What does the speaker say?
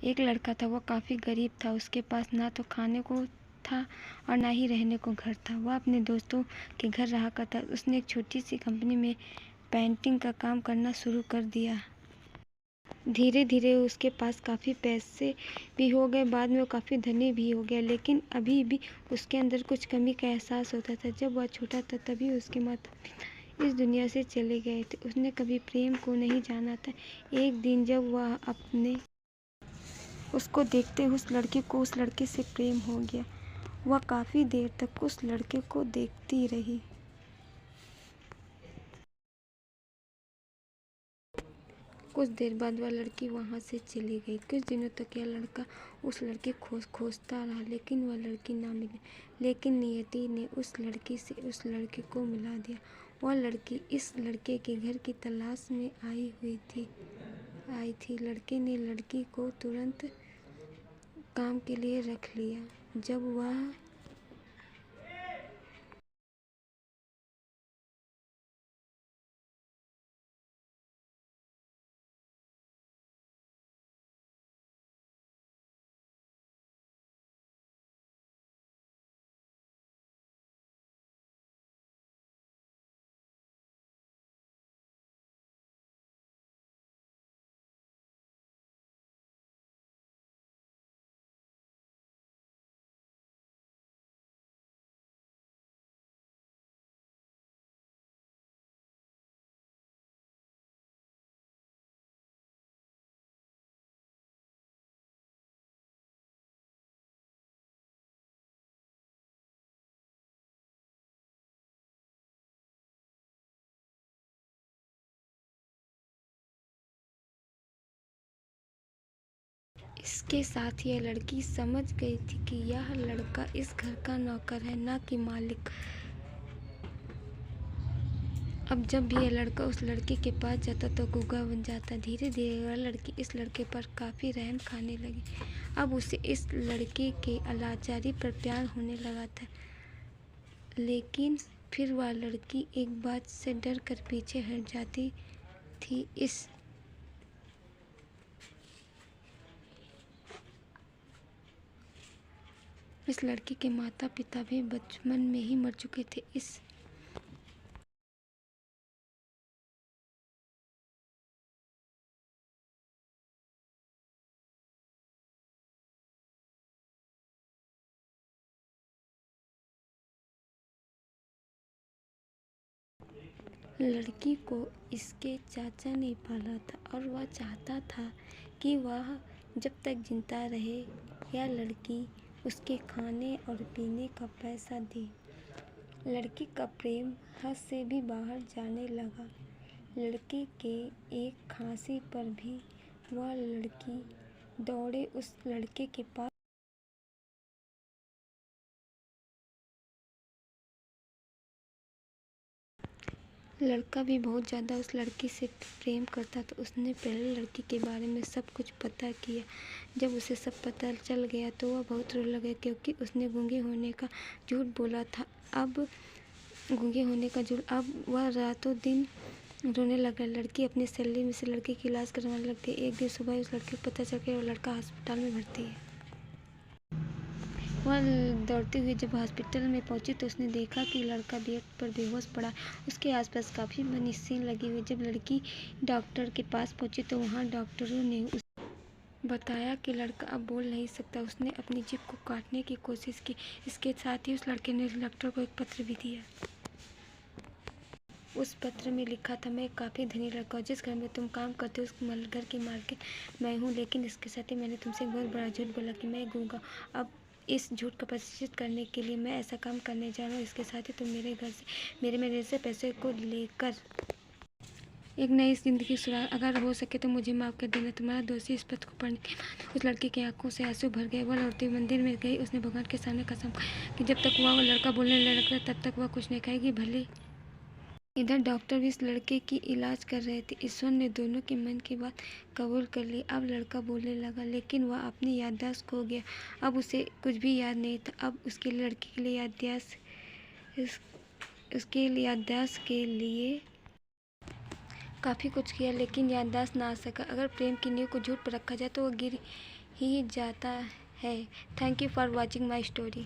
एक लड़का था, वह काफ़ी गरीब था। उसके पास ना तो खाने को था और ना ही रहने को घर था। वह अपने दोस्तों के घर रहा करता। उसने एक छोटी सी कंपनी में पेंटिंग का काम करना शुरू कर दिया। धीरे धीरे उसके पास काफ़ी पैसे भी हो गए। बाद में वो काफ़ी धनी भी हो गया, लेकिन अभी भी उसके अंदर कुछ कमी का एहसास होता था। जब वह छोटा था तभी उसके माता पिता इस दुनिया से चले गए थे। उसने कभी प्रेम को नहीं जाना था। एक दिन जब वह अपने उसको देखते उस लड़के को उस लड़के से प्रेम हो गया। वह काफ़ी देर तक उस लड़के को देखती रही। कुछ देर बाद वह लड़की वहाँ से चली गई। कुछ दिनों तक यह लड़का उस लड़की को खोजता रहा, लेकिन वह लड़की ना मिली। लेकिन नियति ने उस लड़की से उस लड़के को मिला दिया। वह लड़की इस लड़के के घर की तलाश में आई थी। लड़के ने लड़की को तुरंत काम के लिए रख लिया। जब वह इसके साथ यह लड़की समझ गई थी कि यह लड़का इस घर का नौकर है, ना कि मालिक। अब जब भी यह लड़का उस लड़के के पास जाता तो गूंगा बन जाता। धीरे धीरे वह लड़की इस लड़के पर काफ़ी रहम खाने लगी। अब उसे इस लड़के के लाचारी पर प्यार होने लगा था। लेकिन फिर वह लड़की एक बात से डर कर पीछे हट जाती थी। इस लड़की के माता पिता भी बचपन में ही मर चुके थे। इस लड़की को इसके चाचा ने पाला था और वह चाहता था कि वह जब तक जिंदा रहे यह लड़की उसके खाने और पीने का पैसा दे। लड़की का प्रेम हद से भी बाहर जाने लगा। लड़के के एक खांसी पर भी वह लड़की दौड़े उस लड़के के पास। लड़का भी बहुत ज़्यादा उस लड़की से प्रेम करता था। उसने पहले लड़की के बारे में सब कुछ पता किया। जब उसे सब पता चल गया तो वह बहुत रोने लगा, क्योंकि उसने गूंगे होने का झूठ बोला था। अब वह रातों दिन रोने लगा। लड़की अपनी सैलरी में से लड़के की इलाज करवाने लग गई। एक दिन सुबह उस लड़के को पता चल गया वो लड़का अस्पताल में भर्ती है। वह दौड़ती हुई जब हॉस्पिटल में पहुंची तो उसने देखा कि लड़का बेड पर बेहोश पड़ा। उसके आसपास काफ़ी मनीषियाँ लगी हुई। जब लड़की डॉक्टर के पास पहुंची तो वहां डॉक्टरों ने उसे बताया कि लड़का अब बोल नहीं सकता। उसने अपनी जीभ को काटने की कोशिश की। इसके साथ ही उस लड़के ने डॉक्टर को एक पत्र भी दिया। उस पत्र में लिखा था, मैं काफ़ी धनी लड़का हूँ। जिस घर में तुम काम करते हो उस घर की मालकिन मैं हूँ, लेकिन इसके साथ ही मैंने तुमसे एक बहुत बड़ा झूठ बोला कि मैं गूंगा। अब इस झूठ को प्रदर्शित करने के लिए मैं ऐसा काम करने जा रहा हूँ। इसके साथ ही तुम मेरे घर से मेरे से पैसे को लेकर एक नई जिंदगी की शुरुआत। अगर हो सके तो मुझे माफ़ कर देना। तुम्हारा दोषी। इस पत्र को पढ़ने के बाद उस लड़के की आंखों से आंसू भर गए। वह लौटते हुए मंदिर में गई। उसने भगवान के सामने कसम खाई कि जब तक वह लड़का बोलने लगता तब तक वह कुछ नहीं खाएगी। भले इधर डॉक्टर भी इस लड़के की इलाज कर रहे थे। ईश्वर ने दोनों के मन की बात कबूल कर ली। अब लड़का बोलने लगा, लेकिन वह अपनी याददाश्त खो गया। अब उसे कुछ भी याद नहीं था। अब उसके लड़के के लिए याददाश्त के लिए काफ़ी कुछ किया, लेकिन याददाश्त ना आ सका। अगर प्रेम की नींव को झूठ पर रखा जाए तो वह गिर ही जाता है। Thank you for watching my story.